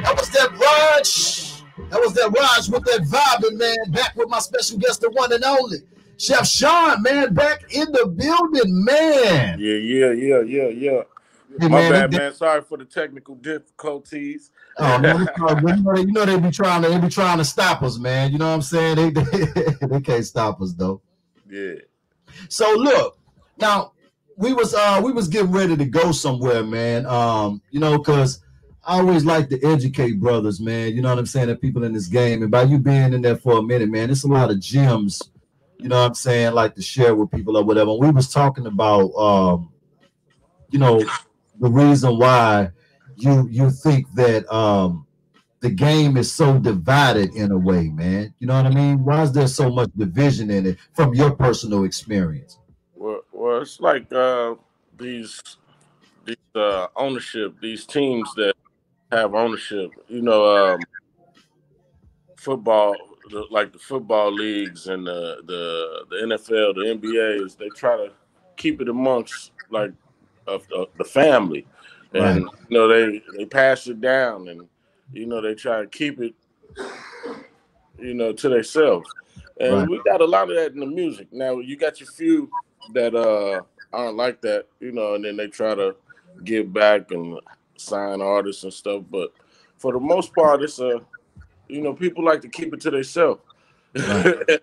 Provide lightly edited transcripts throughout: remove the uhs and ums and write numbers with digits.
That was that Raj. That was that Raj with that vibing, man. Back with my special guest, the one and only Chef Sean, man. Back in the building, man. Yeah. Hey, My man, bad, man. Sorry for the technical difficulties. Oh man, you know they be trying to stop us, man. You know what I'm saying? They can't stop us though. Yeah. So look, now we was getting ready to go somewhere, man. You know, because I always like to educate brothers, man. You know what I'm saying? The people in this game, and by you being in there for a minute, man, it's a lot of gems. You know what I'm saying? Like to share with people or whatever. We was talking about, you know, the reason why you think that the game is so divided in a way, man. You know what I mean? Why is there so much division in it from your personal experience? Well, it's like these ownership, these teams that have ownership. Football, like the football leagues and the NFL, the NBAs, they try to keep it amongst like of the family, Right, and they pass it down, and they try to keep it to themselves. right, And we got a lot of that in the music. Now you got your few that aren't like that, and then they try to give back and sign artists and stuff. But for the most part, it's people like to keep it to themselves. right,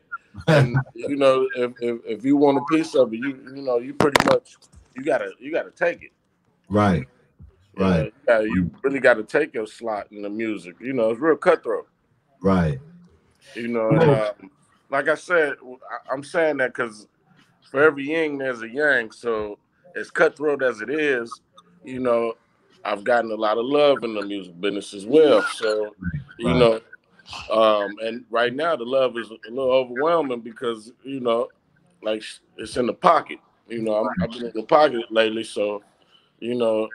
And if you want a piece of it, you pretty much you gotta take it. right, right, Yeah, you really got to take your slot in the music. It's real cutthroat. right. And like I said, I'm saying that because for every yin there's a yang. So as cutthroat as it is, you know, I've gotten a lot of love in the music business as well. So, you Right. know, and right now the love is a little overwhelming because like it's in the pocket. I've been in the pocket lately, so you know,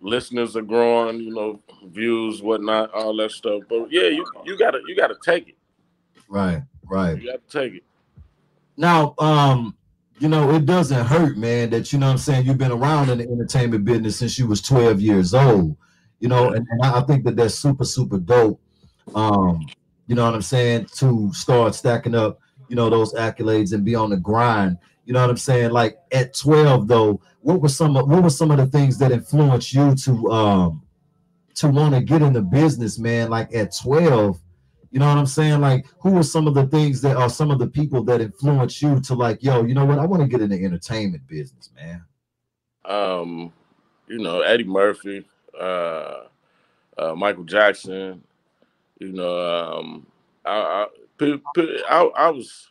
listeners are growing. Views, whatnot, all that stuff. But yeah, you gotta take it. Right, right. You gotta take it. Now, you know, it doesn't hurt, man, that you know what I'm saying, you've been around in the entertainment business since you was 12 years old. You know, Yeah. and I think that that's super, super dope. You know what I'm saying, to start stacking up, you know, those accolades and be on the grind. You know what I'm saying? Like at 12 though, what were some of the things that influenced you to want to get in the business, man? Like at 12, you know what I'm saying? Like, who were some of the things that are some of the people that influenced you to like, yo, you know what? I want to get in the entertainment business, man. Um, Eddie Murphy, Michael Jackson. You know, I, I was,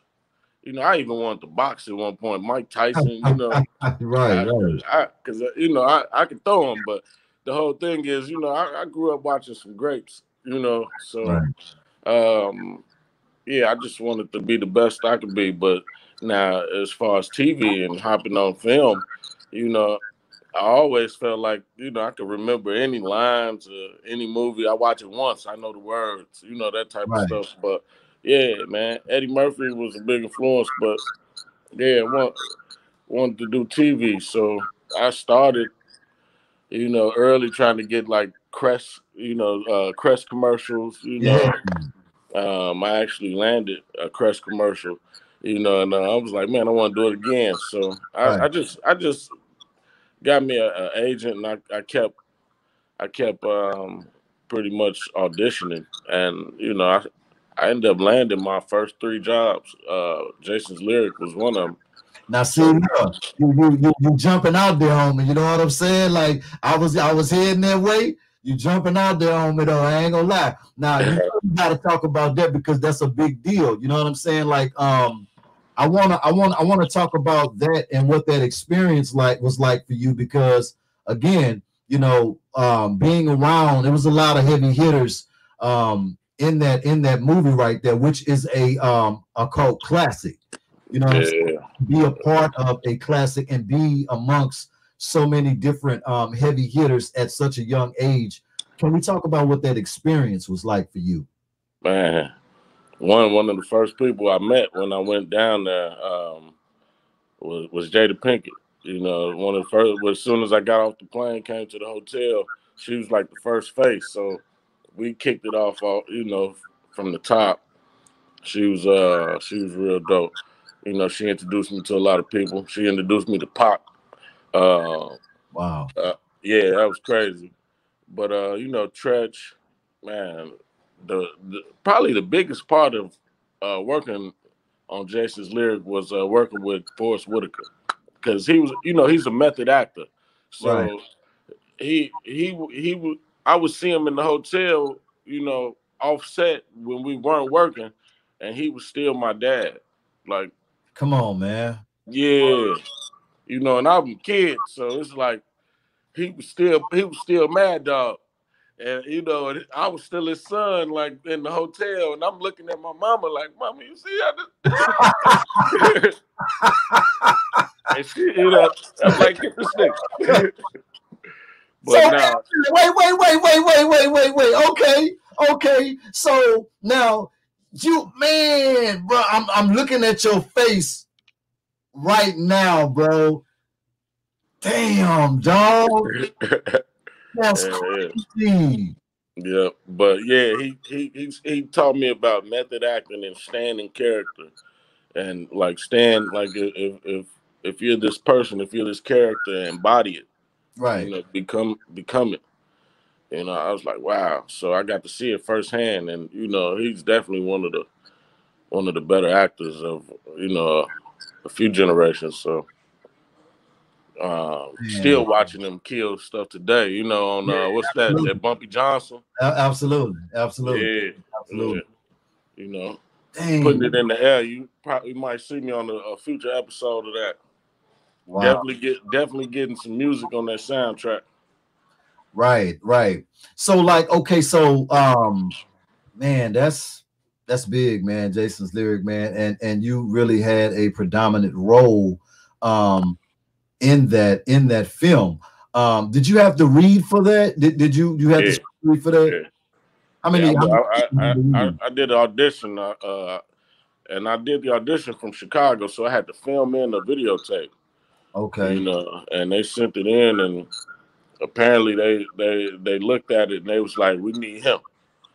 I even wanted to box at one point. Mike Tyson. Right, right, Because I could throw him, but the whole thing is, I grew up watching some grapes. So right, yeah, I just wanted to be the best I could be. But now, as far as TV and hopping on film, you know, I always felt like, I could remember any lines, any movie. I watch it once, I know the words, that type of right. stuff. But yeah, man, Eddie Murphy was a big influence. But yeah, wanted to do TV, so I started, early trying to get like Crest, Crest commercials. Yeah, I actually landed a Crest commercial, and I was like, man, I want to do it again. So right. I just got me a agent, and I kept pretty much auditioning, and I ended up landing my first three jobs. Jason's Lyric was one of them. Now see, So look, you jumping out there on me. You know what I'm saying? Like I was heading that way. You jumping out there on me though. I ain't gonna lie. Now you got to talk about that because that's a big deal. You know what I'm saying? Like I wanna talk about that and what that experience was like for you because again, you know, being around, there was a lot of heavy hitters in that movie right there, which is a cult classic. You know what I'm saying? yeah. Be a part of a classic and be amongst so many different heavy hitters at such a young age. Can we talk about what that experience was like for you? Man, one of the first people I met when I went down there was Jada Pinkett. One of the first. Well, as soon as I got off the plane, came to the hotel, she was like the first face. So we kicked it off, all from the top. She was real dope. She introduced me to a lot of people. She introduced me to Pac. Uh, Wow. yeah, that was crazy. But Tretch, man, the probably the biggest part of working on Jason's lyric was working with Forrest Whitaker, because he's a method actor. Right. So I would see him in the hotel, offset when we weren't working, and he was still my dad. Like, Come on, man. yeah, and I'm a kid, so it's like he was still Mad Dog. And I was still his son, like in the hotel, and I'm looking at my mama like, "Mama, you see how this?" And she, I'm like, "Get this nigga." So But now, wait. Okay. So now man, bro, I'm looking at your face right now, bro. Damn, dog. That's crazy. yeah, but yeah, he taught me about method acting and stand in character, and like stand like if you're this person, if you're this character, embody it. Right. Become it. I was like, wow. So I got to see it firsthand, and he's definitely one of the better actors of a few generations. So still watching him kill stuff today. On what's that Bumpy Johnson? Absolutely. Yeah, yeah. You know, Dang. putting it in the air. You probably might see me on a future episode of that. Wow. Definitely getting some music on that soundtrack. Right. So like, okay, so man, that's big, man. Jason's lyric, man, and you really had a predominant role in that film. Did you have to read for that? Did you have to read for that? Yeah. How many? I did an audition, and I did the audition from Chicago, so I had to film in a videotape. Okay. And they sent it in, and apparently they looked at it and they was like, "We need him."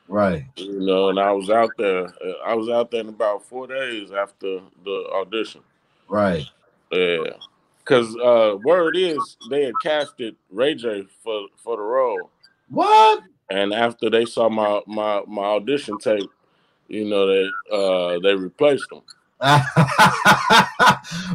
Right. And I was out there. I was out there in about 4 days after the audition. Right. Yeah, because word is they had casted Ray J for the role. What? And after they saw my audition tape, they replaced him.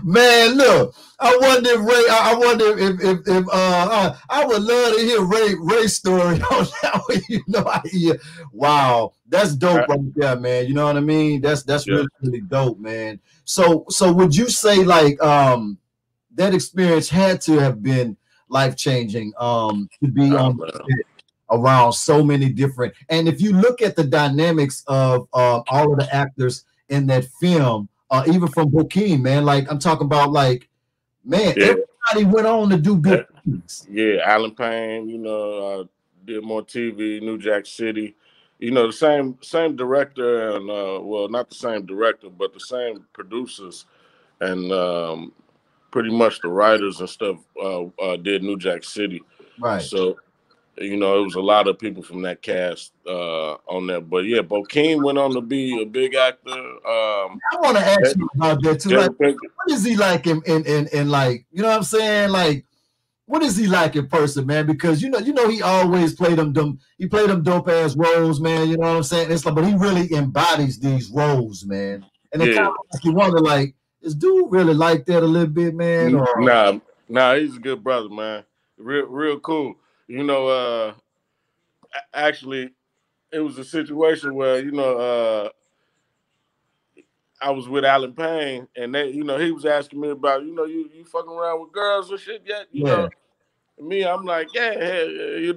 Man, look, I wonder if Ray. I wonder if I would love to hear Ray's story on that one. Wow, that's dope right there, man. You know what I mean? That's really dope, man. So would you say like that experience had to have been life-changing to be on around so many different, and if you look at the dynamics of all of the actors in that film, even from Bokeem, man, like I'm talking about, like, man, everybody went on to do big things. Yeah, Alan Payne, did more TV, New Jack City, the same director, and well, not the same director, but the same producers, and pretty much the writers and stuff did New Jack City. Right. So it was a lot of people from that cast on there. But yeah, Bokeem went on to be a big actor. I want to ask you about that too. Like, what is he like in like, you know what I'm saying? Like, what is he like in person, man? Because you know he always played them dope ass roles, man. You know what I'm saying? It's like, but he really embodies these roles, man. And it kind of makes you wonder, like, is dude really like that a little bit, man? Or... Nah, he's a good brother, man. Real cool. Actually, it was a situation where I was with Alan Payne, and he was asking me about you fucking around with girls and shit yet, Me, I'm like, yeah, and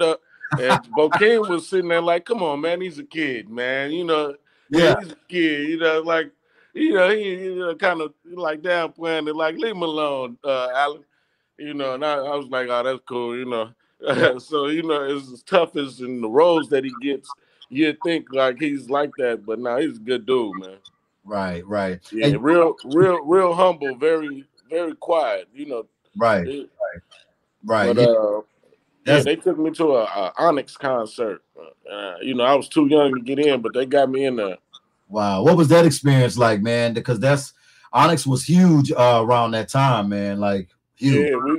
Bokeem was sitting there like, come on, man, he's a kid, man, he's a kid, like, he kind of like downplaying it, like, leave him alone, Alan, and I was like, oh, that's cool, So, as tough as in the roles that he gets, you'd think like he's like that, but no, he's a good dude, man. Right. Yeah, and real humble, very, very quiet, Right. But Yeah, That's they took me to a Onyx concert. You know, I was too young to get in, but they got me in there. wow. What was that experience like, man? Because that's Onyx was huge around that time, man. Like huge. Yeah,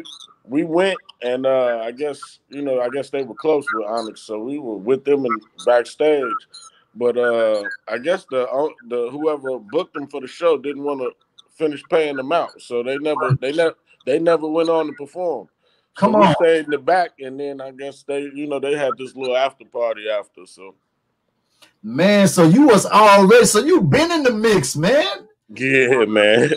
we went, and I guess I guess they were close with Onyx, so we were with them and backstage. But I guess the whoever booked them for the show didn't want to finish paying them out, so they never went on to perform. So Come we on, stayed in the back, and then I guess they had this little after party after. So man. So you was already so you been in the mix, man. yeah, man.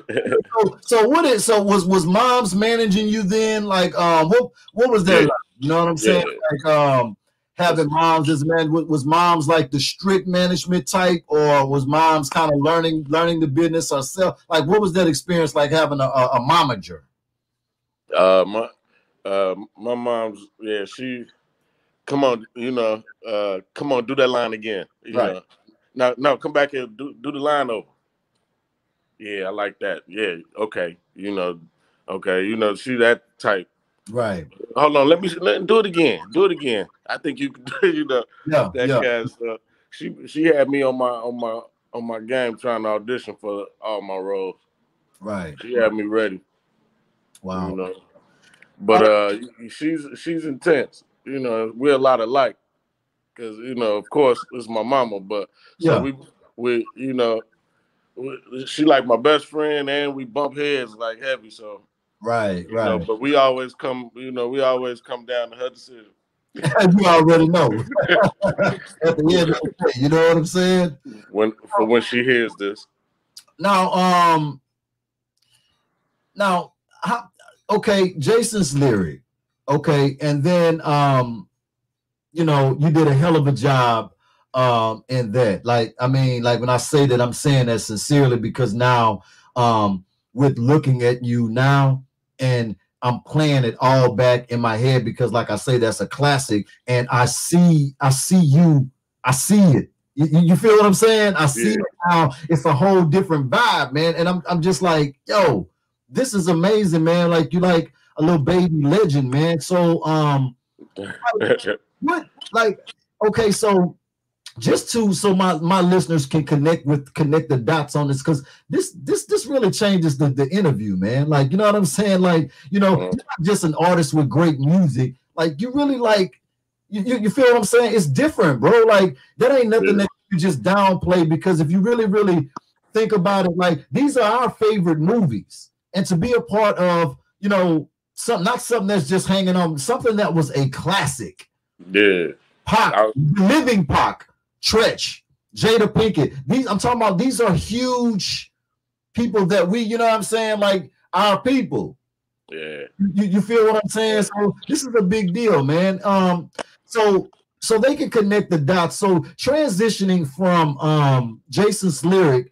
So was mom's managing you then? Like what was that Yeah, like? You know what I'm saying? yeah. Like having moms as man was mom's like the strict management type, or was mom's kind of learning the business herself? Like what was that experience like having a momager? Uh, my my mom's, yeah, she come on, come on, do that line again. Right, Now, no, come back here, do the line over. Yeah, I like that. Yeah, okay, okay, she that type. right. Hold on, let do it again. Do it again. I think you can do, Yeah, that yeah, kind of stuff. She had me on my game trying to audition for all my roles. right. She had me ready, you Wow. know. But she's intense. We're a lot alike because of course, it's my mama. But so Yeah, she like my best friend, and we bump heads like heavy. So right, right. but we always come down to her decision. You already know. At the end of the day, you know what I'm saying? When she hears this. Now, now, how, okay, Jason's lyric, okay, and then you did a hell of a job in that. Like, I mean, like when I say that, I'm saying that sincerely because now, with looking at you now, and I'm playing it all back in my head because, like I say, that's a classic, and I see you, I see it. You feel what I'm saying? I see Yeah. it now. It's a whole different vibe, man. And I'm just like, yo, this is amazing, man. Like you like a little baby legend, man. So what like okay, so just so my listeners can connect the dots on this because this really changes the interview, man. Like, you know what I'm saying? Like, you're not just an artist with great music. Like, you really like you feel what I'm saying? It's different, bro. Like, that ain't nothing that you just downplay because if you really think about it, like these are our favorite movies, and to be a part of, not something that's just hanging on, something that was a classic. Yeah. Pac, living Pac, Tretch, Jada Pinkett. I'm talking about these are huge people that we, you know what I'm saying, like our people. Yeah. You feel what I'm saying? So this is a big deal, man. So they can connect the dots. So transitioning from Jason's lyric,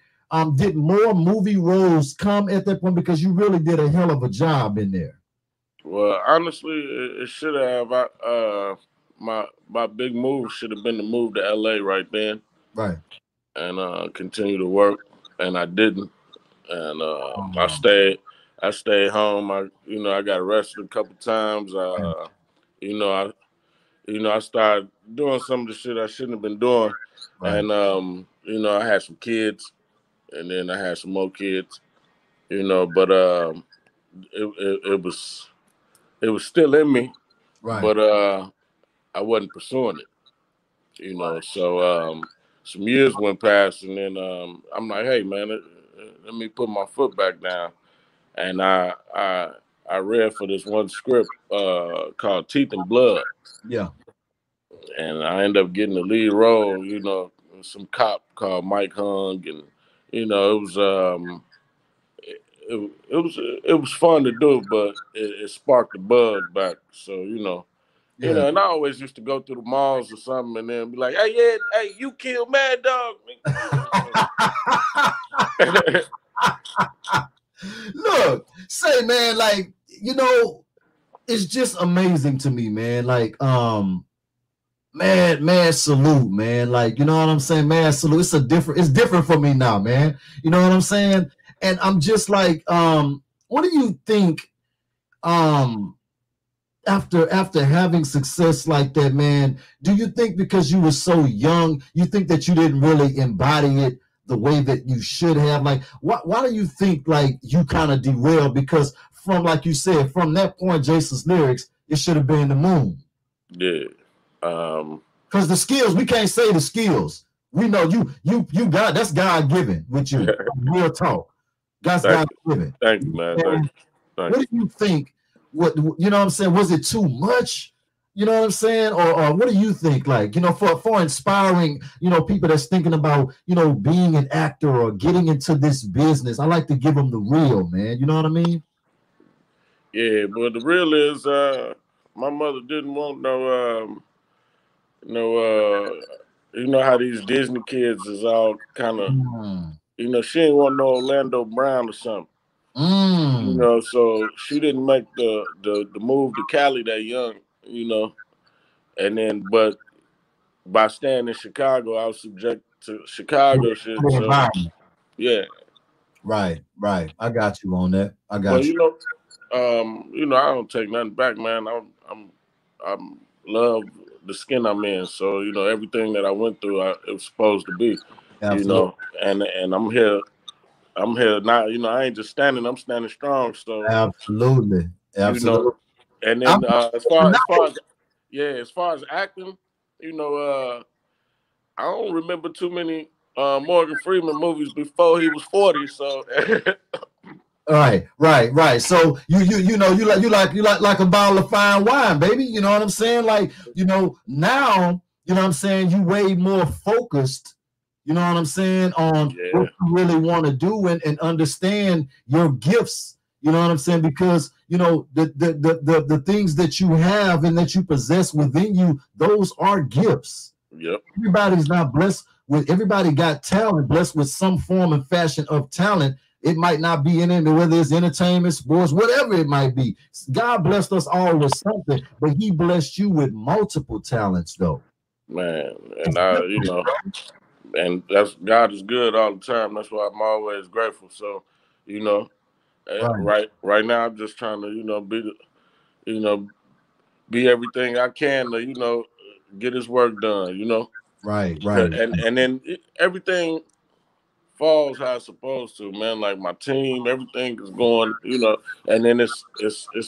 did more movie roles come at that point because you really did a hell of a job in there? Well, honestly, it should have. My big move should have been to move to LA right then, Right. and continue to work, and I didn't, and I stayed home. I got arrested a couple times. You know, I started doing some of the shit I shouldn't have been doing, Right. and I had some kids, and then I had some more kids, but it was still in me, Right. but I wasn't pursuing it. So some years went past, and then I'm like, hey man, let me put my foot back down, and I read for this one script called Teeth and Blood, Yeah. and I ended up getting the lead role. Some cop called Mike Hung, and it was it was fun to do, but it sparked the bug back. So Yeah. and I always used to go through the malls or something, and then be like, "Hey, yeah, hey, you killed Mad Dog." Look, say man, like, it's just amazing to me, man. Like, man, salute, man. Like, you know what I'm saying? Man, salute. It's different for me now, man. You know what I'm saying? And I'm just like, what do you think? after having success like that, man, do you think because you were so young, you think that you didn't really embody it the way that you should have? Like, why do you think like you kind of derailed? Because from, like you said, from that point, Jason's lyrics, it should have been the moon. Yeah. Because the skills, we can't say the skills. We know you got, that's God given with you. Real talk. That's God given. Thank you, man. Thank you. What do you think? What, you know what I'm saying? Was it too much? You know what I'm saying? Or what do you think? Like, you know, for inspiring, you know, people that's thinking about, you know, being an actor or getting into this business. I like to give them the real, man. You know what I mean? Yeah, but the real is my mother didn't want you know how these Disney kids is all kind of, you know, she didn't want no Orlando Brown or something. You know, so she didn't make the move to Cali that young, you know. And then, but by staying in Chicago, I was subject to Chicago shit. So, yeah. Right. I got you on that. I got but, you. You know, I don't take nothing back, man. I'm love the skin I'm in. So, you know, everything that I went through, it was supposed to be. Absolutely. You know, and I'm here. I'm here now. You know, I ain't just standing. I'm standing strong. So absolutely. You know, and then as far as acting, you know, I don't remember too many Morgan Freeman movies before he was 40. So. Right. So you know, you like a bottle of fine wine, baby. You know what I'm saying? Like, you know, now, you know what I'm saying, you way more focused, you know what I'm saying, on what you really want to do and understand your gifts, you know what I'm saying? Because, you know, the things that you have and that you possess within you, those are gifts. Yep. Everybody's not blessed with, everybody got talent, blessed with some form and fashion of talent. It might not be in it, whether it's entertainment, sports, whatever it might be. God blessed us all with something, but he blessed you with multiple talents, though. Man, and you know, and that's, God is good all the time. That's why I'm always grateful. So, you know, right now I'm just trying to, you know, be everything I can to, you know, get his work done, you know. Right. And then everything falls how it's supposed to, man. Like my team, everything is going, you know, and then it's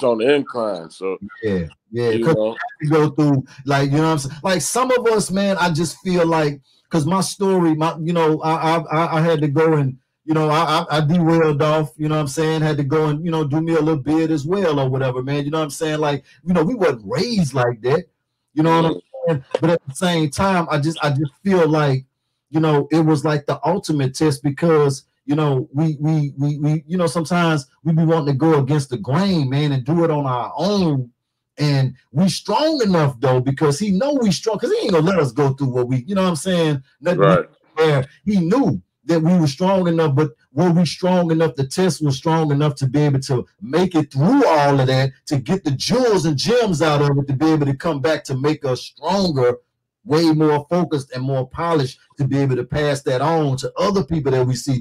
on the incline. So yeah, because you go through, like, you know what I'm saying, like some of us, man, I just feel like, because my story, you know, I had to go and, you know, I derailed off, you know what I'm saying, had to go and, you know, do me a little bit as well or whatever, man. You know what I'm saying? Like, you know, we wasn't raised like that, you know what I'm saying? But at the same time, I just feel like, you know, it was like the ultimate test, because, you know, we you know, sometimes we be wanting to go against the grain, man, and do it on our own. And we strong enough, though, because he know we strong, because he ain't gonna let us go through what we, you know what I'm saying? Right. He knew that we were strong enough, but were we strong enough? The test was strong enough to be able to make it through all of that, to get the jewels and gems out of it, to be able to come back to make us stronger, way more focused and more polished, to be able to pass that on to other people that we see.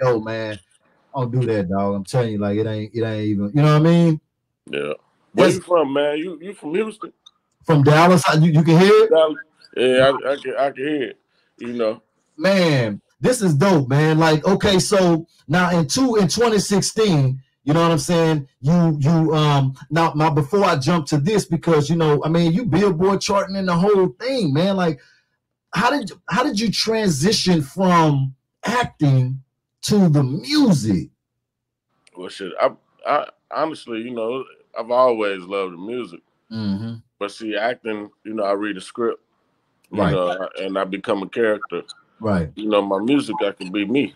Yo, man, I don't do that, dog. I'm telling you, like, it ain't even, you know what I mean? Yeah. Where you from, man? You from Houston? From Dallas? You can hear it? Dallas. Yeah, I can hear it. You know, man, this is dope, man. Like, okay, so now in 2016. You know what I'm saying? You now before I jump to this, because, you know, I mean, you Billboard charting in the whole thing, man. Like, how did you transition from acting to the music? Well, shit, I honestly, you know, I've always loved the music, but see, acting, you know, I read a script, you know, and I become a character. Right. You know, my music, I can be me.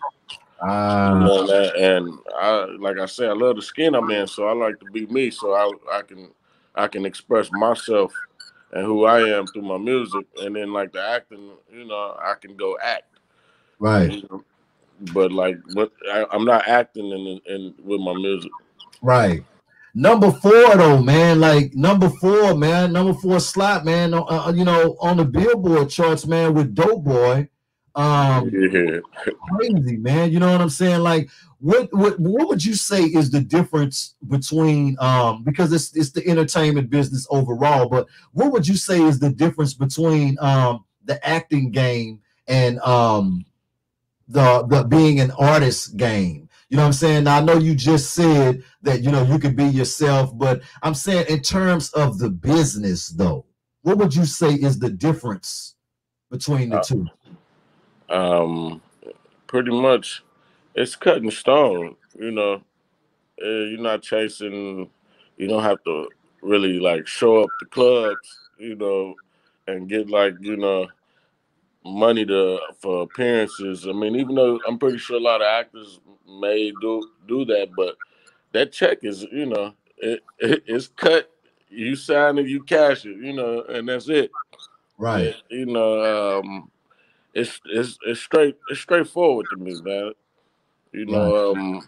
You know, and like I say, I love the skin I'm in, so I like to be me, so I can express myself and who I am through my music, and then like the acting, you know, I can go act, right? You know? But I'm not acting in with my music, right? Number 4 though, man, like number 4 slot, man. You know, on the Billboard charts, man, with Dope Boy. Yeah. Crazy, man. You know what I'm saying? Like, what would you say is the difference between because it's the entertainment business overall, but what would you say is the difference between the acting game and the being an artist game? You know what I'm saying? Now, I know you just said that you could be yourself, but I'm saying in terms of the business though, what would you say is the difference between the two? Um, Pretty much, it's cutting stone. You're not chasing. You don't have to really like show up to clubs. And get like money for appearances. I mean, even though I'm pretty sure a lot of actors may do that, but that check is it's cut. You sign it, you cash it. And that's it. Right, It's straightforward to me, man. You right. know,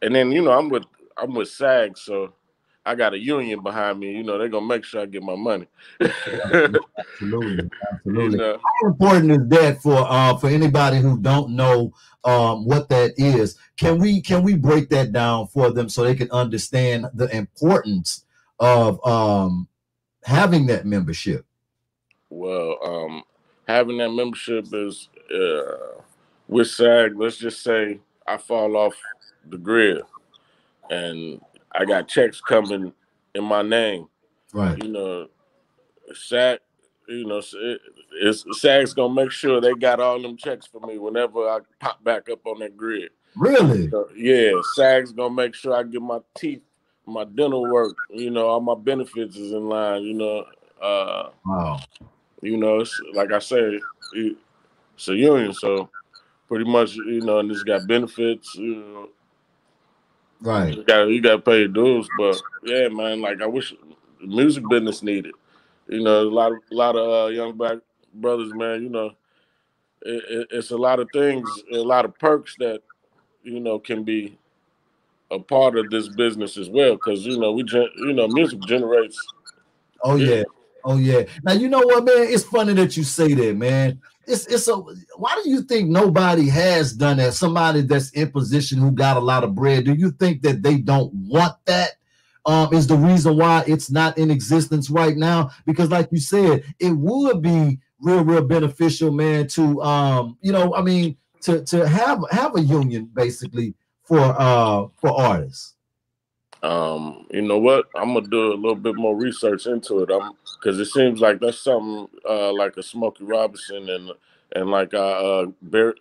and then I'm with SAG, so I got a union behind me. They're gonna make sure I get my money. Absolutely, you absolutely. know, How important is that for anybody who don't know what that is? Can we break that down for them so they can understand the importance of having that membership? well, having that membership is with SAG. Let's just say I fall off the grid and I got checks coming in my name. Right. You know, SAG. SAG's gonna make sure they got all them checks for me whenever I pop back up on that grid. Really? Yeah, SAG's gonna make sure I get my teeth, my dental work. All my benefits is in line. Wow. It's, like I said, it's a union, so pretty much, and it's got benefits. Right. You got to pay your dues, but yeah, man, like I wish the music business needed. A lot of young black brothers, man. It's a lot of things, a lot of perks that can be a part of this business as well, because music generates. Oh It, yeah. Oh yeah. Now you know what, man? It's funny that you say that, man. It's a why do you think nobody has done that? Somebody that's in position who got a lot of bread. Do you think that they don't want that? Is the reason why it's not in existence right now? Because, like you said, it would be real beneficial, man, to I mean, to have a union basically for artists. You know what? I'm gonna do a little bit more research into it. Because it seems like that's something like a Smokey Robinson and like Barry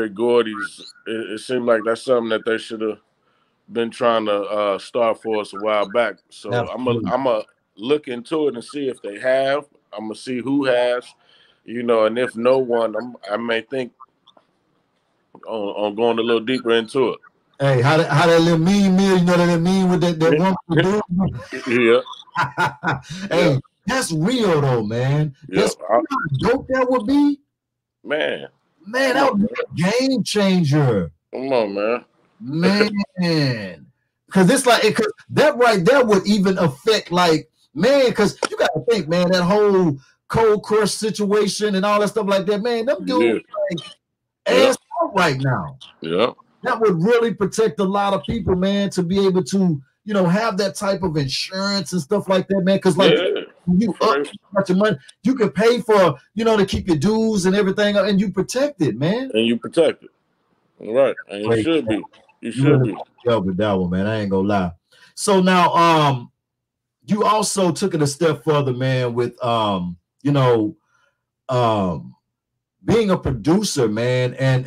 Gordy's. It seemed like that's something that they should have been trying to start for us a while back. So Absolutely. I'm a look into it and see if they have. I'm gonna see who has, and if no one, I may think on going a little deeper into it. Hey, how that little mean meal, you know that mean with that one dude? Yeah, yeah, Hey, that's real though, man. yeah. That's how dope that would be. Man, Man, come that on, would be man. a game changer. Come on, man. Man. Cause it's like cause that right there would even affect like man, cause you gotta think, man, that whole cold crush situation and all that stuff like that, man, them dudes Yeah, like yeah, ass out right now. yeah, That would really protect a lot of people, man, to be able to, have that type of insurance and stuff like that, man. Because like yeah. when you up Fresh. much of money, you can pay for, to keep your dues and everything, and you protect it, man. And you protect it. Right. And you Great. should be. You You should really be. help with that one, man. I ain't gonna lie. So now, you also took it a step further, man, with um, being a producer, man, and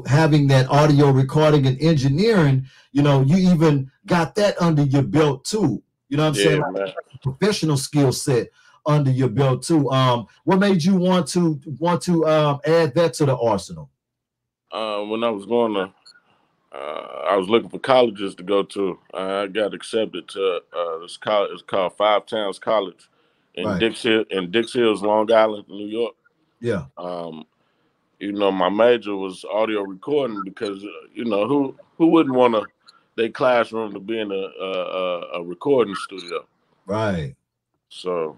having that audio recording and engineering, you even got that under your belt too. You know what I'm saying? Yeah, Like man. a professional skill set under your belt too. What made you want to add that to the arsenal? When I was going to, I was looking for colleges to go to. I got accepted to this college. It's called Five Towns College Right. In Dix Hills, Long Island, New York. Yeah. Um, my major was audio recording because who wouldn't want their classroom to be in a recording studio. Right. So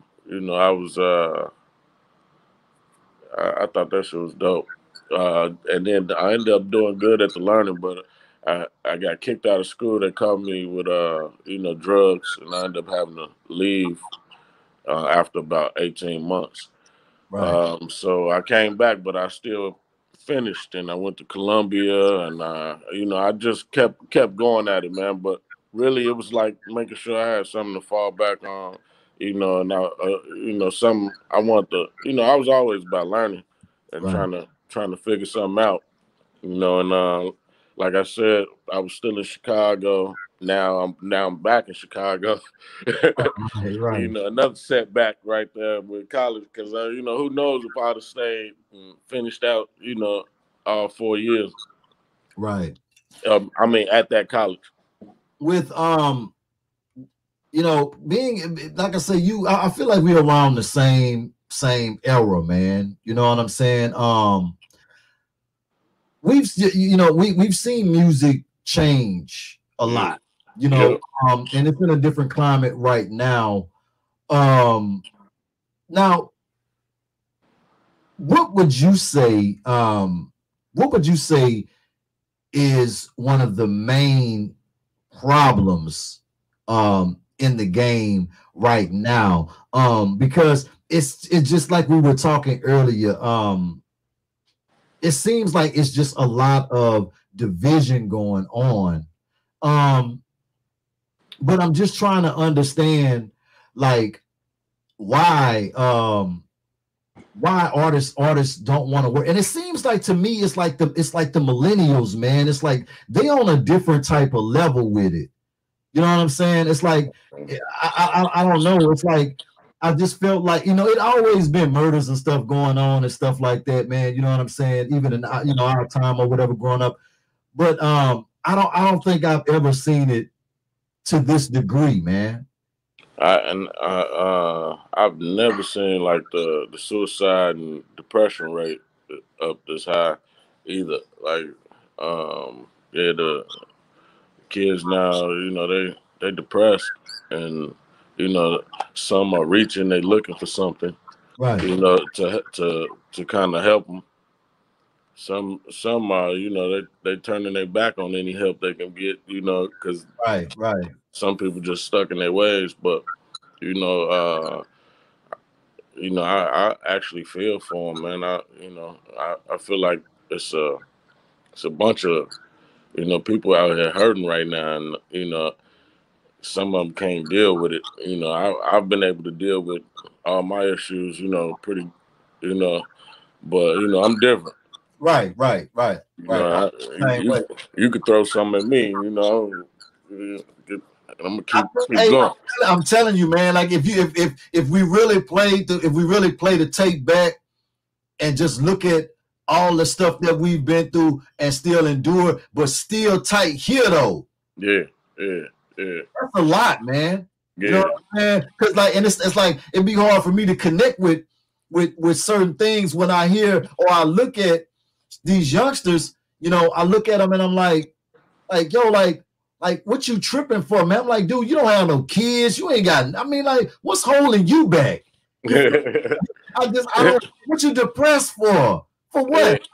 I thought that shit was dope. And then I ended up doing good at the learning, but I got kicked out of school. They caught me with drugs, and I ended up having to leave after about 18 months. Right. So I came back, but I still finished, and I went to Columbia, and I just kept going at it, man. But really, it was like making sure I had something to fall back on, and something I want to, I was always about learning and Right. trying to figure something out, and like I said, I was still in Chicago. Now I'm back in Chicago. Right. Right. Another setback right there with college because who knows if I'd have stayed and finished out, all 4 years. Right. I mean, at that college. With being like I say, I feel like we're around the same era, man. You know what I'm saying? We've seen music change a lot, Yeah. and it's in a different climate right now. Now, what would you say? What would you say is one of the main problems in the game right now? Because it's just like we were talking earlier. It seems like it's just a lot of division going on. But I'm just trying to understand, like, why artists don't want to work. And it seems like to me it's like the millennials, man. It's like they on a different type of level with it. You know what I'm saying? It's like I don't know. It's like I just felt like, it always been murders and stuff going on and stuff like that, man. You know what I'm saying? Even in our time or whatever growing up. But I don't think I've ever seen it to this degree, man. I've never seen like the suicide and depression rate up this high either. Like, the kids now, they depressed, and some are reaching, they looking for something, Right. to kind of help them. Some are, they turning their back on any help they can get, because Right. Right. some people just stuck in their ways. But you know, I actually feel for them, man. I feel like it's a bunch of people out here hurting right now, and some of them can't deal with it. I've been able to deal with all my issues, pretty, you know, but I'm different. Right. Right. Right. You Right. know, Same way. you could throw something at me, I'm gonna keep Hey, going. I'm telling you, man. Like if we really play the tape back and just look at all the stuff that we've been through and still endure, but still tight here though. Yeah, yeah, yeah, That's a lot, man. You know yeah. what I'm saying? Because like, and it's like it'd be hard for me to connect with certain things when I hear or I look at these youngsters. I look at them and I'm like yo, like what you tripping for, man? I'm like, dude, you don't have no kids. You ain't got. I mean, like, what's holding you back? I don't. What you depressed for? For what?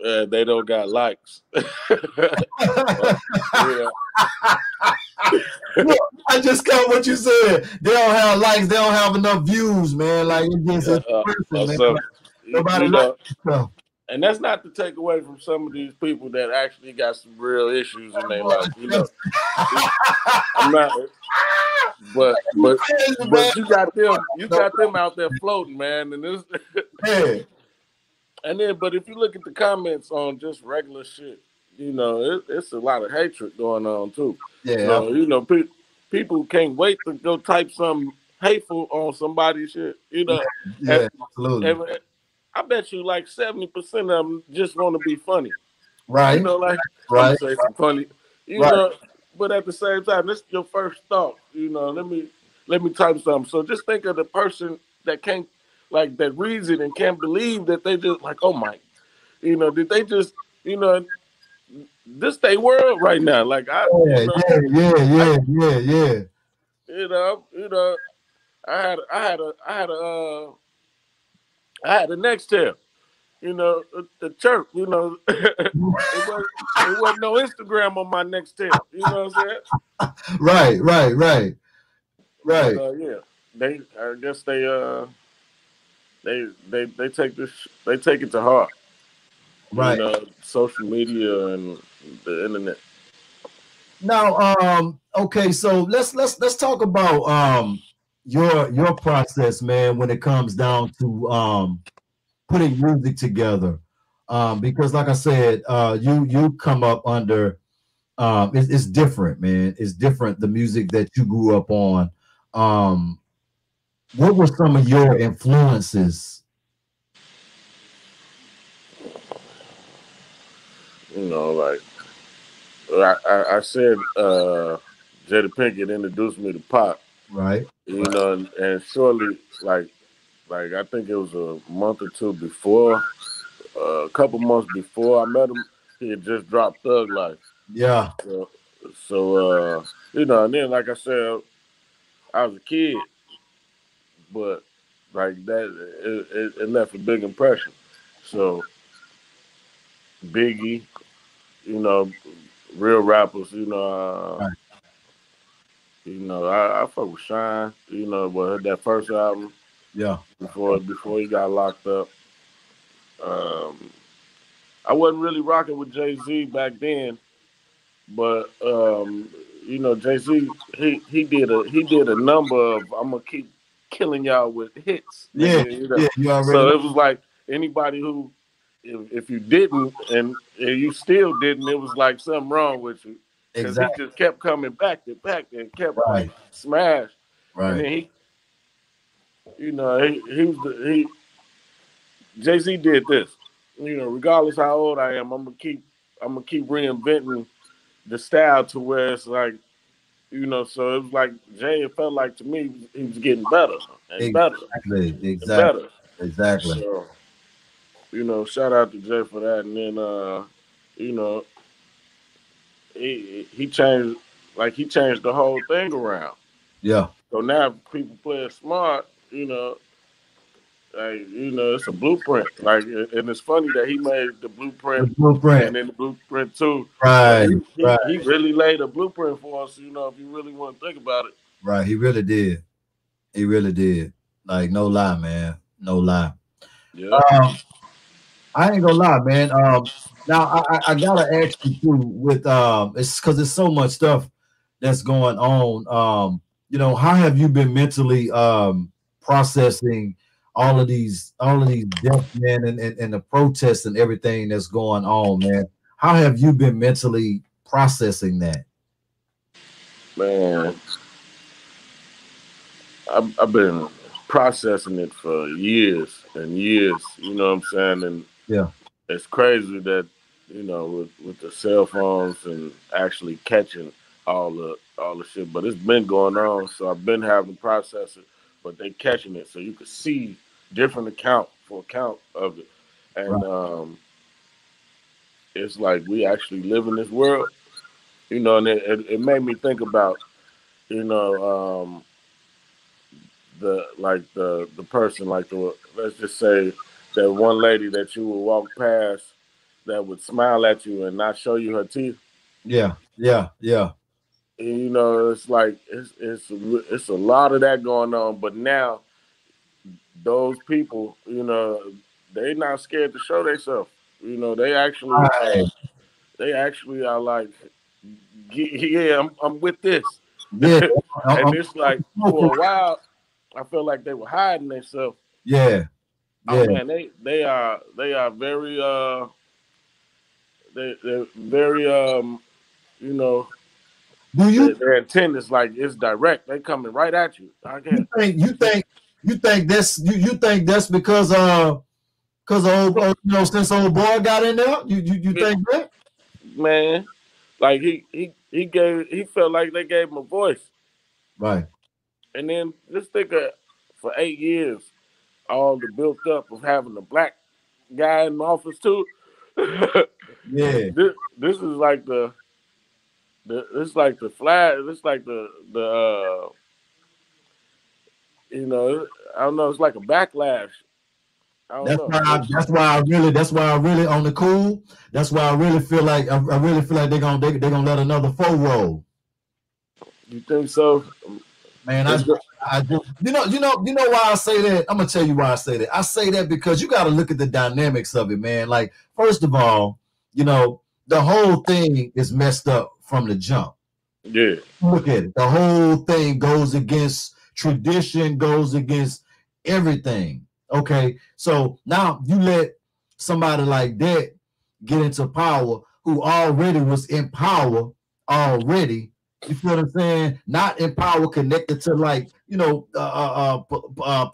They don't got likes. Yeah. Look, I just got what you said. They don't have likes. They don't have enough views, man. Like it's just person, man. Like, nobody likes stuff. And that's not to take away from some of these people that actually got some real issues in their life. I'm not, but you got them out there floating, man. And this, yeah. And then, but if you look at the comments on just regular shit, it's a lot of hatred going on too. Yeah. So people can't wait to go type something hateful on somebody's shit. Yeah, absolutely. And I bet you like 70% of them just want to be funny. Right. Like right. I'm say some funny. But at the same time, this is your first thought. Let me type something. So just think of the person that can't, like, that reads it and can't believe that they just like, oh my, did they just, this they world right now. Like I had a next tip. the chirp. It wasn't no Instagram on my next tail. You know what I'm saying? Right, right, right, But right, yeah, I guess they take they take it to heart. right. Social media and the internet. Now, okay, so let's talk about your process, man, when it comes down to putting music together. Because like I said, you come up under it's different, man. It's different the music that you grew up on. Um, what were some of your influences? Like I said, Jada Pinkett introduced me to pop. Right. And shortly, like I think it was a month or two before, a couple months before I met him, he had just dropped Thug Life. Yeah. So, and then like I said, I was a kid, but like that, it left a big impression. So Biggie, you know, real rappers, Right. I fuck with Shine, but that first album Yeah. before he got locked up. Um, I wasn't really rocking with Jay-Z back then, but Jay-Z he did a number of I'm gonna keep killing y'all with hits, Yeah. nigga. Yeah. You already So know. it was like anybody who if you didn't and you still didn't, it was like something wrong with you because he Exactly. just kept coming back to back and kept like Right. smash, and Right. then he was he Jay Z did this. Regardless how old I am, I'm gonna keep reinventing the style to where it's like, so it was like Jay, it felt like to me he was getting better and better Exactly. and Exactly. better. Exactly. So, shout out to Jay for that. And then you know, he changed he changed the whole thing around. Yeah. So now if people play it smart, it's a blueprint. And it's funny that he made the The blueprint and blueprint. then the blueprint too. But Right. Right. he really laid a blueprint for us. If you really want to think about it. Right. He really did. He really did. Like no lie, man. No lie. Yeah, Um, I ain't gonna lie, man. Now I gotta ask you too. With it's because there's so much stuff that's going on. How have you been mentally processing all of these deaths, man, and the protests and everything that's going on, man? How have you been mentally processing that? man, I've been processing it for years and years. You know what I'm saying? And Yeah. it's crazy that with the cell phones and actually catching all the shit. But it's been going on, so I've been having to process it. But they catching it, so you could see different account of it, and Right. it's like we actually live in this world, and it made me think about you know the person like the let's just say that one lady that you would walk past that would smile at you and not show you her teeth. Yeah. Yeah. Yeah. And, it's like it's a lot of that going on. But now those people, they not scared to show themselves. They actually Right. they actually are like, yeah, I'm with this. Yeah. And it's like For for a while, I felt like they were hiding themselves. yeah. Oh Yeah. man, they are very they're very you know Do you their intent is like it's direct. They coming right at you. I you can't. think you think you think that's because since old boy got in there, you think that? Man, like he felt like they gave him a voice, Right. and then just think of for 8 years all the built up of having a black guy in the office too. Yeah. This is like the it's like the flag. It's like the I don't know. It's like a backlash. I don't know. That's why I really on the cool. That's why I really feel like I really feel like they're gonna let another foe roll. You think so? Man, I just you know why I say that? I'm gonna tell you why I say that. I say that because you gotta look at the dynamics of it, man. Like, first of all, the whole thing is messed up from the jump. Yeah. Look at it. The whole thing goes against tradition, goes against everything. Okay. So now you let somebody like that get into power who already was in power already. You feel what I'm saying? Not in power connected to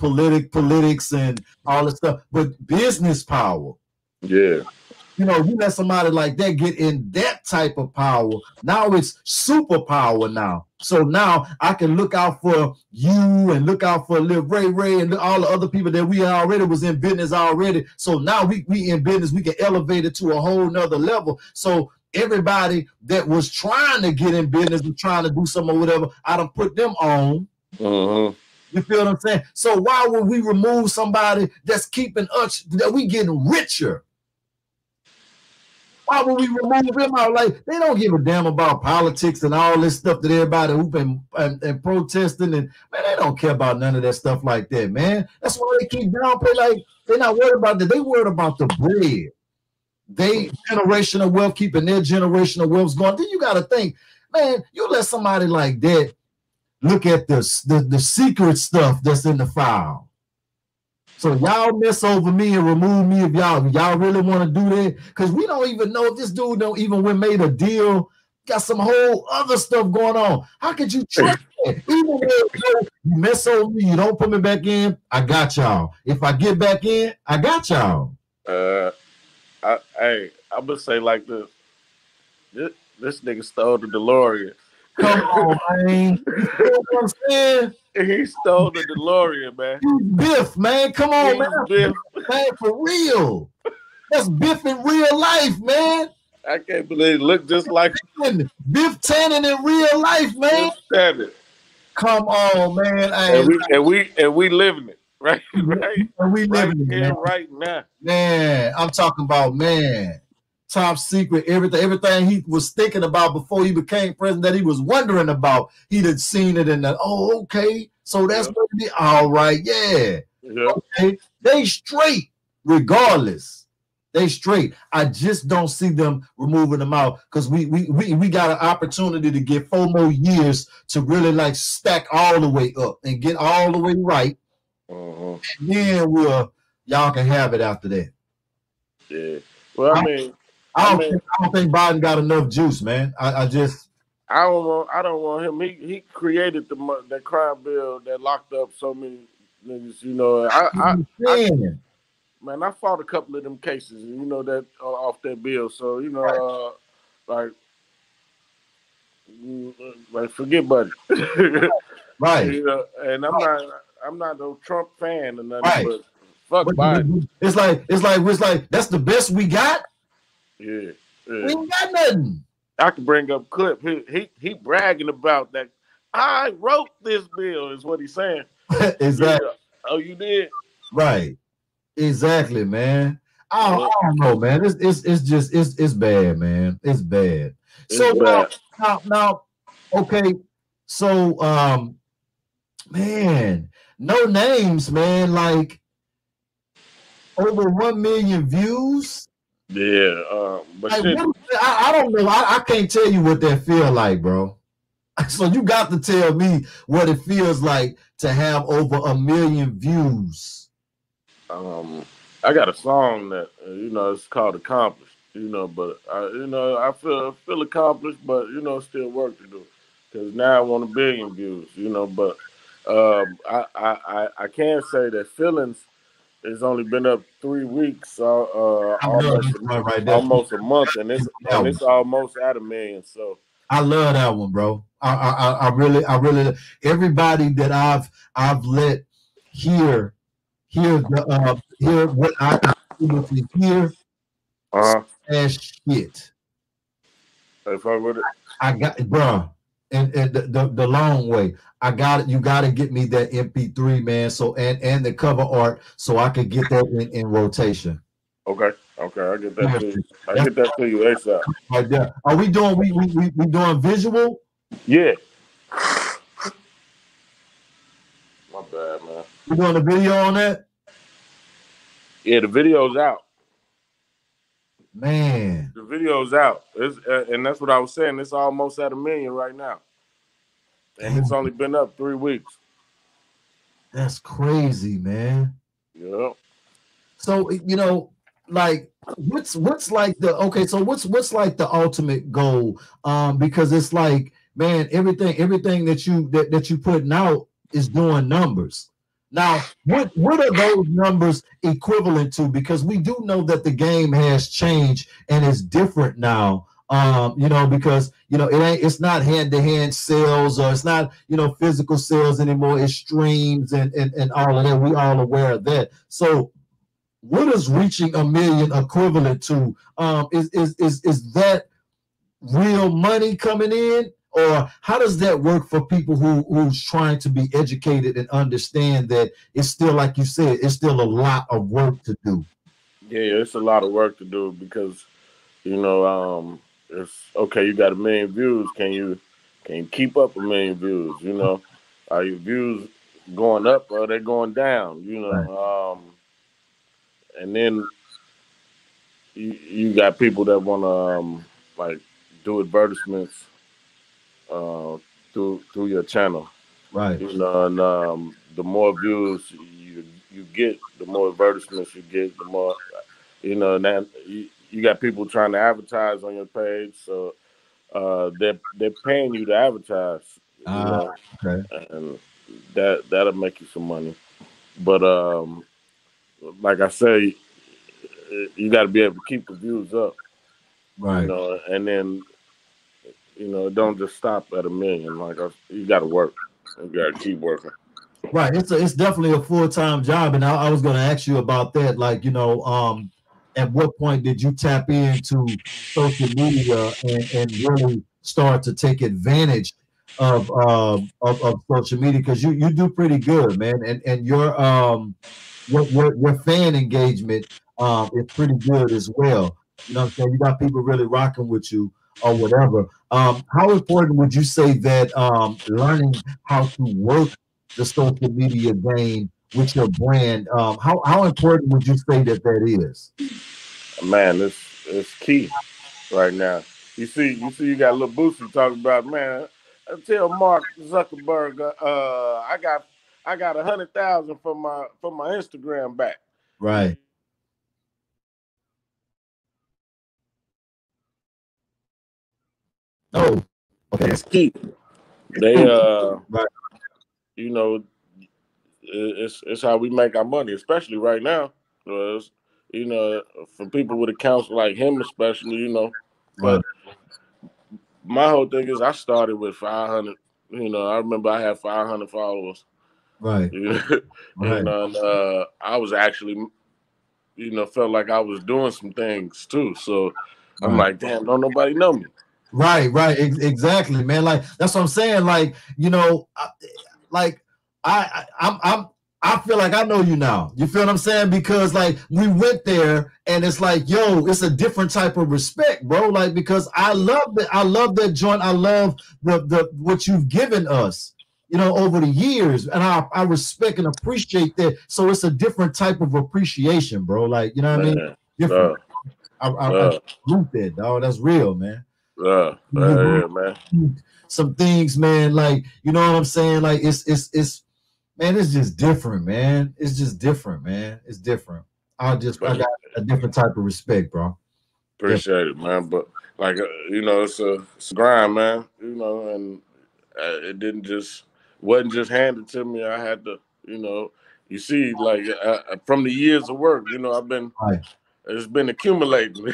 politics and all this stuff, but business power. Yeah. You let somebody like that get in that type of power. Now it's superpower now. So now I can look out for you and look out for Lil Ray and all the other people that we already was in business already. So now we in business, we can elevate it to a whole nother level. So everybody that was trying to get in business and trying to do something or whatever, I done put them on. Mm-hmm. You feel what I'm saying? So why would we remove somebody that's keeping us, that we getting richer? Why would we remove them out? Like, they don't give a damn about politics and all this stuff that everybody hooping and protesting, and man, they don't care about none of that stuff like that, man. That's why they keep downplay. Like, they're not worried about that. They worried about the bread. They generational wealth, keeping their generational wealth going. Then you got to think, man, you let somebody like that look at the secret stuff that's in the file. So y'all mess over me and remove me if y'all really want to do that, because we don't even know if this dude don't even when made a deal, got some whole other stuff going on. How could you trust that? Even if you mess over me, you don't put me back in, I got y'all. If I get back in, I got y'all. I'm gonna say like this. This nigga stole the DeLorean. Come on, man. You know what I'm saying? He stole the DeLorean, man. He's Biff, man. Come on, man. Biff. Man, for real. That's Biff in real life, man. I can't believe it looked just like Biff Tannen in real life, man. Biff Tannen. Come on, man. And we living it. Right. And we living it, man. Right now. Man, I'm talking about, man, top secret, everything he was thinking about before he became president that he was wondering about. He'd have seen it and okay. So that's what it is. All right, yeah. Okay. They straight, regardless. They straight. I just don't see them removing them out, because we got an opportunity to get 4 more years to really like stack all the way up and get all the way right. And then y'all can have it after that. Yeah. Well, I don't think Biden got enough juice, man. I don't want him. He created the crime bill that locked up so many niggas. I fought a couple of them cases, that off that bill. So like forget Buddy. Right. And I'm not no Trump fan or nothing, but fuck Biden. It's like that's the best we got. Yeah. We ain't got nothing. I can bring up clip. He bragging about that. I wrote this bill, is what he's saying. Exactly. Oh, you did? Right. Exactly, man. I don't know, man. It's bad, man. It's bad. Now, okay. So man, no names, man. Like over 1 million views. Yeah, but like, I don't know. I can't tell you what that feel like, bro. So you got to tell me what it feels like to have over 1 million views. I got a song that it's called "Accomplished." But I feel accomplished, but still work to do, because now I want 1 billion views. But I can't say that feelings. It's only been up 3 weeks, almost a month, and it's almost at 1 million. So I love that one, bro. I really everybody that I've let hear what I can hear. Shit. If I would, I got it, bro. and the long way. I got it. You got to get me that MP3, man. So and the cover art, so I could get that in rotation. Okay, okay, I get that to you. Seriously. I That's get that to you ASAP. right there. Are we doing we doing visual? Yeah, my bad, man. We doing a video on that? Yeah, the video's out. Man, The video's out. It's, and that's what I was saying. It's almost at 1 million right now, and it's damn, only been up 3 weeks. that's crazy, man. Yeah. So like what's like the okay, so what's like the ultimate goal? Because it's like, man, everything that you putting out is doing numbers. Now, what are those numbers equivalent to? Because we do know that the game has changed and is different now. Because it's not hand-to-hand sales, or it's not physical sales anymore. It's streams and all of that. We all aware of that. So what is reaching 1 million equivalent to? Is that real money coming in, or how does that work for people who's trying to be educated and understand that it's still, like you said, it's still a lot of work to do? Yeah, it's a lot of work to do because it's okay. You got 1 million views. Can you keep up 1 million views? Are your views going up or are they going down? Right, And then you got people that want to like do advertisements uh, through your channel. right, And the more views you get, the more advertisements you get, the more now you got people trying to advertise on your page, so they're paying you to advertise, uh, okay, and that'll make you some money. But like I say, you got to be able to keep the views up, right. and then don't just stop at 1 million. You got to work, you got to keep working. Right. It's definitely a full-time job. And I was going to ask you about that. Like, at what point did you tap into social media and really start to take advantage of social media? Because you do pretty good, man. And your fan engagement is pretty good as well. You know what I'm saying? You got people really rocking with you or whatever. How important would you say that learning how to work the social media game with your brand? How important would you say that is? Man, it's key right now. You got little Boosie talking about, man. Tell Mark Zuckerberg, I got 100,000 from my Instagram back. Right. Oh, okay. It's key. They Right. you know, it's how we make our money, especially right now. Was you know, for people with accounts like him, especially, Right. But my whole thing is, I started with 500. I remember I had 500 followers. Right. You know, Right. and I was actually, felt like I was doing some things too. So I'm Right. like, damn, don't nobody know me. Right. Exactly, man. Like that's what I'm saying. Like, like I feel like I know you now. You feel what I'm saying? Because like we went there and it's like, yo, it's a different type of respect, bro. Like, because I love that joint. I love the what you've given us, over the years. And I respect and appreciate that. So it's a different type of appreciation, bro. Like, you know what I mean? Man, Different. love, I love, salute that, dog. That's real, man. love. You Yeah, man. do some things, man. Like, you know what I'm saying? Like, it's man, it's just different, man. It's just different, man. It's different. I got a different type of respect, bro. Different. Appreciate it, man. But like, it's a grind, man. And it didn't just wasn't just handed to me. I had to, you see, like from the years of work, I've been Right, it's been accumulating,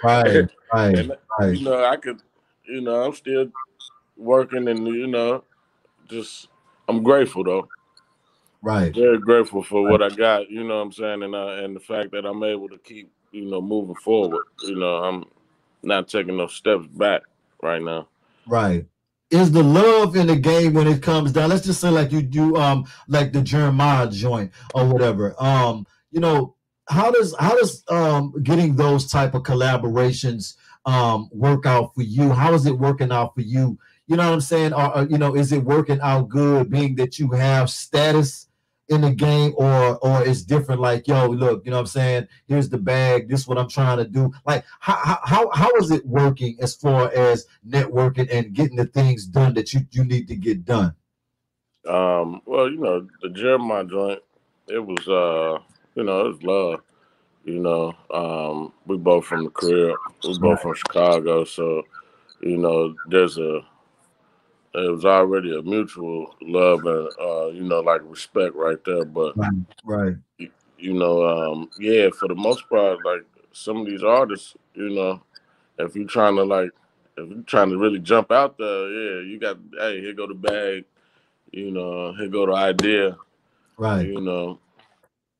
right, right, and right, I could, I'm still working, and just I'm grateful though. right. Very grateful for what I got. You know what I'm saying, and the fact that I'm able to keep moving forward. I'm not taking no steps back right now. Right. is the love in the game when it comes down? Let's just say like you do like the Jeremiah joint or whatever. You know, how does getting those type of collaborations work out for you? How is it working out for you? You know what I'm saying? Or you know, is it working out good being that you have status in the game, or it's different, like, yo, look, you know what I'm saying, here's the bag, this is what I'm trying to do. Like how is it working as far as networking and getting the things done that you need to get done? Well, the Jeremiah joint, it was it was love. We both from the crib, we both from Chicago, so it was already a mutual love and like respect right there. But Right. yeah, for the most part, like some of these artists, if you're trying to if you're trying to really jump out there, yeah, you got, hey, here go the bag, here go the idea, Right.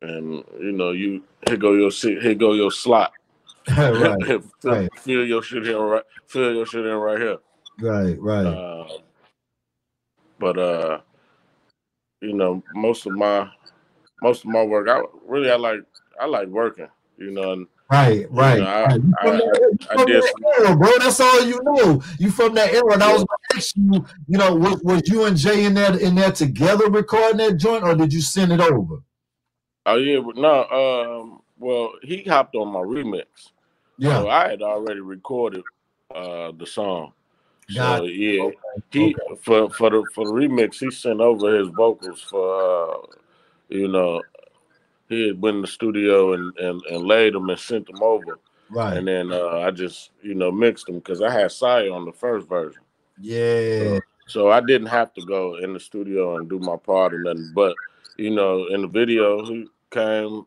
and you here go your shit, here go your slot. Right. Right. Feel your shit here, right? Feel your shit in right here. Right. But most of my work, I like working, and Right. You from I did that some. era, bro. That's all you know. You from that era. And I was Yeah. gonna ask you, was you and Jay in there together recording that joint, or did you send it over? Oh yeah, but no. Well, he hopped on my remix, Yeah. so I had already recorded the song. Got So yeah, okay. he for the remix, he sent over his vocals for you know he had went in the studio and laid them and sent them over, Right. and then I just mixed them because I had Saya on the first version. Yeah. So I didn't have to go in the studio and do my part or nothing. But in the video, he came,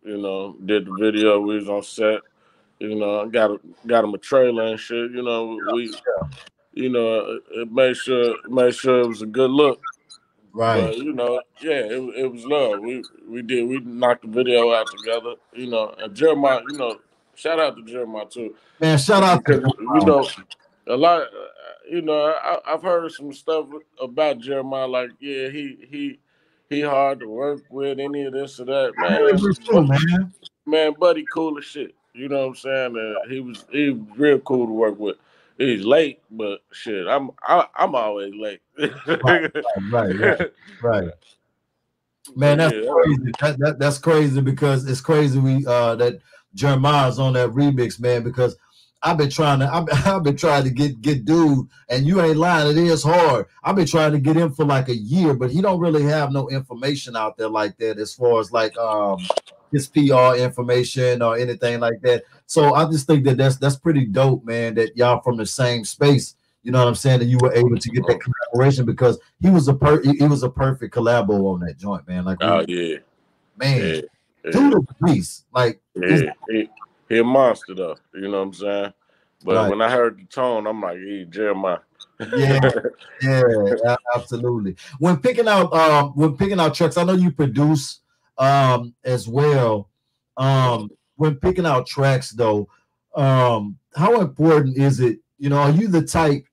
did the video. We was on set. Got him a trailer and shit. It made sure it was a good look. Right. But yeah, it was love. We knocked the video out together. And Jeremiah, shout out to Jeremiah too, Man, shout out to because a lot. I've heard some stuff about Jeremiah. Like, yeah, he hard to work with. Any of this or that, man. too, man. Man, buddy, cool as shit. You know what I'm saying? He was real cool to work with. He's late, but shit, I'm always late. Right, right. Man, But that's yeah, crazy. That's crazy, because it's crazy that Jeremiah's on that remix, man, because I've been trying to get dude, and you ain't lying, it is hard. I've been trying to get him for like a year, but he don't really have no information out there like that as far as like his PR information or anything like that. So I just think that that's pretty dope, man, that y'all from the same space. You know what I'm saying? That you were able to get that collaboration, because he was a perfect collabo on that joint, man. Like, oh yeah, man, yeah, yeah, dude, a beast. Like, yeah. He a monster though. You know what I'm saying? But right. when I heard the tone, I'm like, hey, Jeremiah. Yeah, yeah, absolutely. When picking out tracks, I know you produce as well. When picking out tracks though, how important is it? Are you the type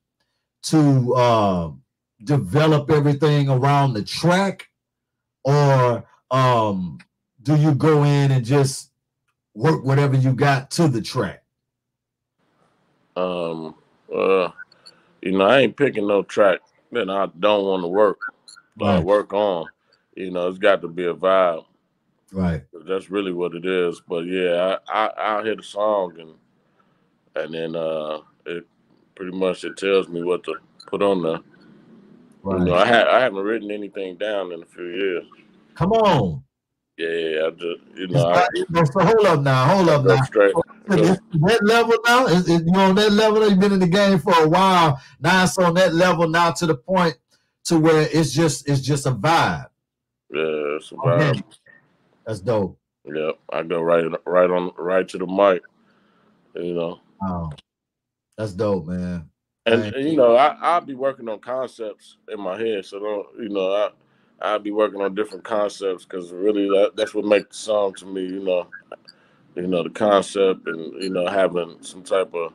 to develop everything around the track, or do you go in and just work whatever you got to the track? um, uh, I ain't picking no track that I don't want to Right, work on. It's got to be a vibe. right. That's really what it is. But yeah, I'll hit a song and then it pretty much it tells me what to put on there. Right. I haven't written anything down in a few years. Come on. Yeah, I just So hold up now. Hold I up go now. straight. Go, That level now, you on that level. You've been in the game for a while. Now it's on that level now, to the point to where it's just a vibe. yeah, it's a Okay. vibe. That's dope. Yeah, I go right to the mic. Wow. That's dope, man. And, Dang. I'll be working on concepts in my head, so don't I'll be working on different concepts because really that's what makes the song to me. The concept and having some type of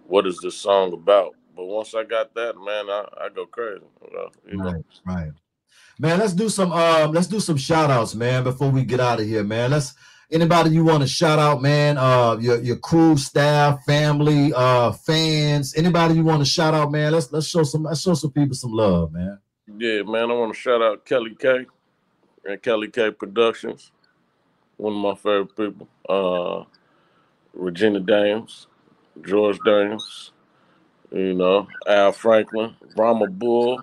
what is this song about. But once I got that, man, I go crazy. You know. Right. Man, let's do some shout outs, man, before we get out of here, man. Anybody you want to shout out, man, your crew, staff, family, fans, anybody you want to shout out, man. Let's show some people some love, man. Yeah, man, I want to shout out Kelly K and Kelly K Productions, one of my favorite people. Regina Daniels, George Daniels, you know, Al Franklin, Brahma Bull.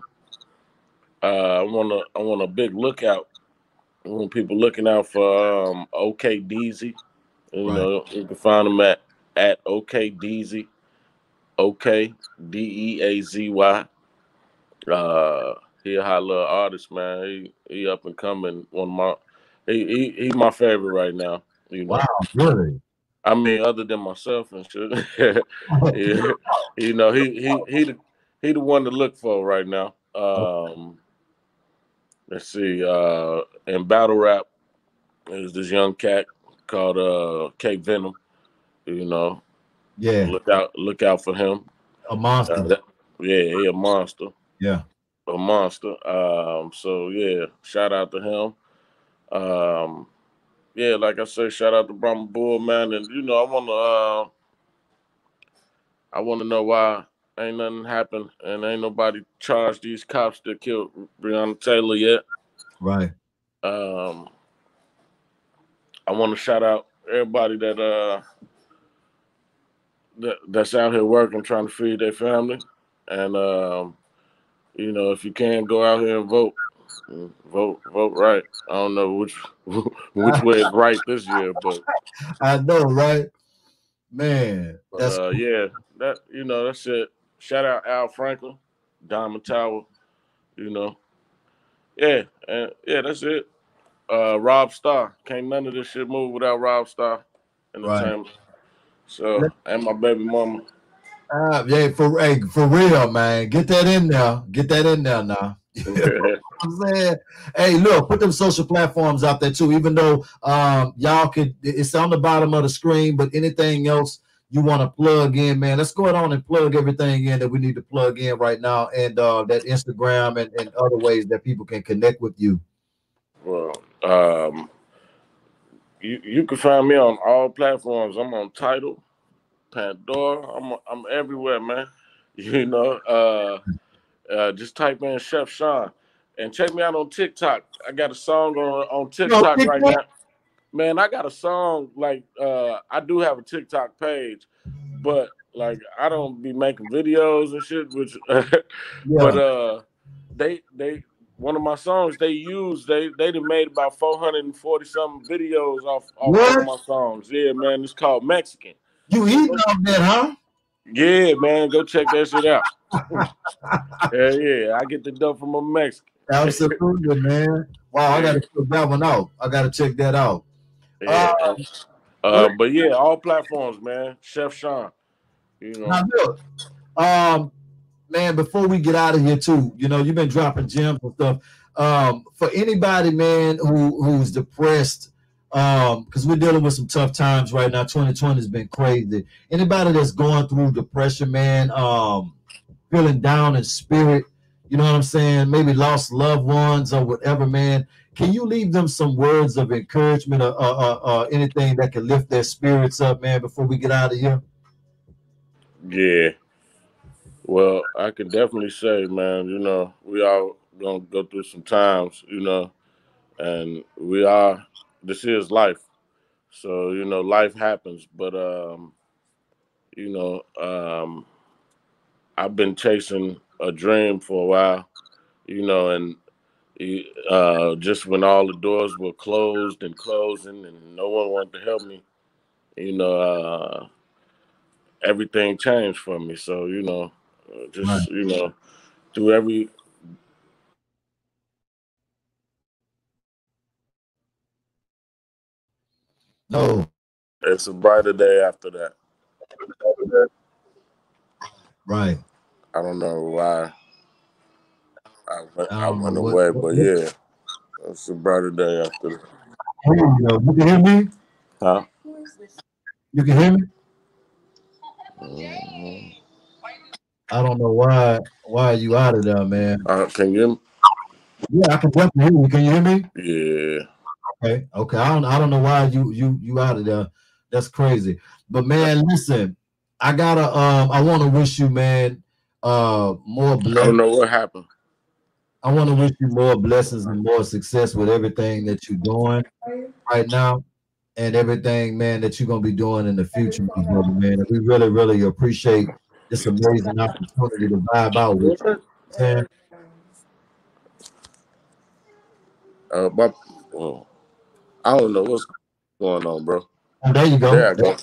I want a big lookout. I want people looking out for OK Deezy. You know, you can find them at OK Deezy, OK Deazy. He a high little artist, man. He up and coming. He's my favorite right now. You know. Wow, really? I mean, other than myself and shit. Yeah, you know, he the one to look for right now. Let's see. In battle rap, there's this young cat called K Venom. You know, yeah. Look out for him. A monster. Yeah, he a monster. Yeah. A monster. So yeah, shout out to him. Yeah, like I said, shout out to Brahma Bull, man. And you know, I wanna know why ain't nothing happened and ain't nobody charged these cops that killed Breonna Taylor yet. Right. I want to shout out everybody that's out here working, trying to feed their family, and you know, if you can, go out here and vote. Vote right. I don't know which way is right this year, but I know, right, man. Yeah, that's it. Shout out Al Franklin, Diamond Tower. You know, yeah, and yeah, that's it. Rob Starr. Can't none of this shit move without Rob Starr Entertainment. Right. So, and my baby mama. Yeah, for real, man. Get that in there. Get that in there now. You know what I'm saying? Hey, look, put them social platforms out there too. Even though y'all it's on the bottom of the screen, but anything else you want to plug in, man, let's go on and plug everything in that we need to plug in right now, and that Instagram and other ways that people can connect with you. Well, you can find me on all platforms. I'm on Tidal, Pandora. I'm everywhere, man. You know, just type in Chef Sean and check me out on TikTok. I got a song on TikTok right now. Man, I got a song like I do have a TikTok page, but like I don't be making videos and shit. Which, but they one of my songs they done made about 440 something videos off of my songs. Yeah, man, it's called Mexican. You eating off that, huh? Yeah, man, go check that shit out. Yeah, I get the dope from a Mexican. Absolutely, man. Wow, I gotta check that one out. I gotta check that out. Yeah. But yeah, all platforms, man. Chef Sean. You know. Now look, man, before we get out of here too, you know, you've been dropping gems and stuff. For anybody, man, who's depressed, because we're dealing with some tough times right now. 2020 has been crazy. Anybody that's going through depression, man, feeling down in spirit, you know what I'm saying? Maybe lost loved ones or whatever, man. Can you leave them some words of encouragement or anything that can lift their spirits up, man, before we get out of here? Yeah. Well, I can definitely say, man, you know, we all gonna go through some times, you know, and this is life. So, you know, life happens, but you know, I've been chasing a dream for a while, you know, and just when all the doors were closed and closing and no one wanted to help me, you know, everything changed for me. So, you know, just, you know, through every. No. It's a brighter day after that. Right. I don't know why I went away, but yeah, it's a brighter day after that. You can hear me? Huh? You can hear me? I don't know why you out of there, man. Can you hear me? Yeah, I can definitely hear you. Can you hear me? Yeah. Okay. I don't know why you out of there. That's crazy. But man, listen, I want to wish you, man, more I don't blessings. know what happened. I want to wish you more blessings and more success with everything that you're doing right now and everything, man, that you're gonna be doing in the future, my brother, man. And we really, really appreciate this amazing opportunity to vibe out with you. Man. My, oh, I don't know what's going on, bro. Oh, there you go. There I go.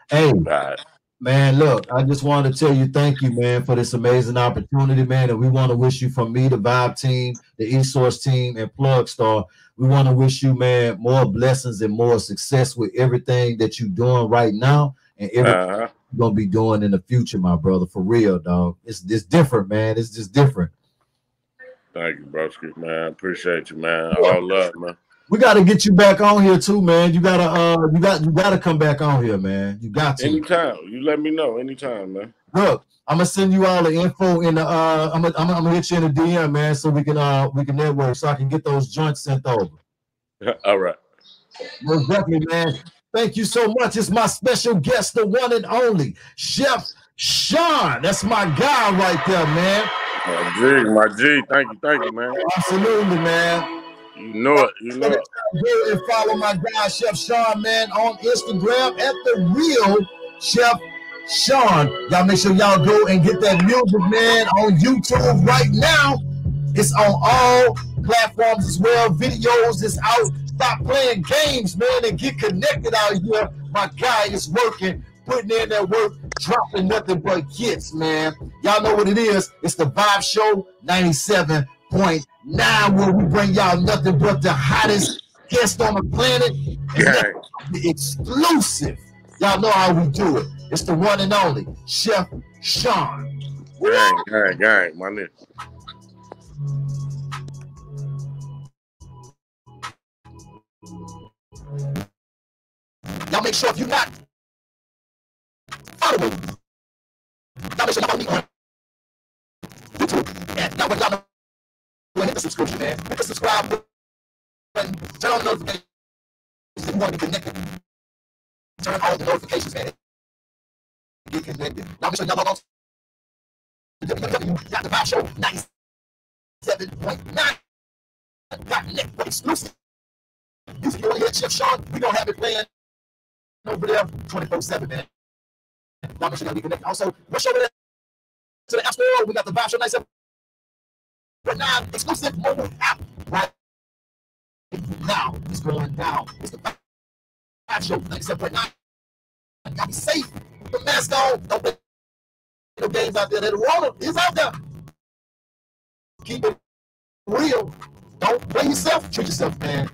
Hey, All right. man, look, I just wanted to tell you thank you, man, for this amazing opportunity, man. And we want to wish you from me, the Vibe team, the eSource team, and Plug Star. We want to wish you, man, more blessings and more success with everything that you're doing right now and everything you're gonna be doing in the future, my brother. For real, dog. It's different, man. It's just different. Thank you, broski, man. Appreciate you, man. All love, man. We got to get you back on here too, man. You gotta come back on here, man. You got to. Anytime. You let me know. Anytime, man. Look, I'm gonna send you all the info in the I'm gonna hit you in the DM, man, so we can network, so I can get those joints sent over. All right. Most definitely, man. Thank you so much. It's my special guest, the one and only Chef Sean. That's my guy right there, man. My G. Thank you, man. Absolutely, man. You know it. You know it. Go and follow my guy, Chef Sean, man, on Instagram at the real Chef Sean. Y'all make sure y'all go and get that music, man, on YouTube right now. It's on all platforms as well. Videos is out. Stop playing games, man, and get connected out here. My guy is working, putting in that work, dropping nothing but hits, man. Y'all know what it is. It's the Vibe Show 97.9, where we bring y'all nothing but the hottest guest on the planet. The exclusive. Y'all know how we do it. It's the one and only Chef Sean. Gang, my nigga. Y'all make sure if you're not following, y'all make sure y'all follow me on YouTube. And y'all know, hit the subscription, man. Hit the subscribe button. Turn on the notifications if you want to be connected. Turn on the notifications, man. Get connected. Y'all make sure y'all log on to www.thevibeshow 97.9.net. Exclusive. If you want to hear Chef Sean, we're going to have it playing over there 24/7, man. Y'all make sure y'all be connected. Also, rush over there to the App Store. We got the Vibe Show 97.9 exclusive mobile app right now. It's going down. It's the Vibe Show 97.9. Y'all be safe. Put the mask on. Don't play no games out there. The Rona is out there. Keep it real. Don't play yourself. Treat yourself, man.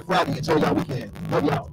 Friday. Enjoy y'all weekend. Love y'all.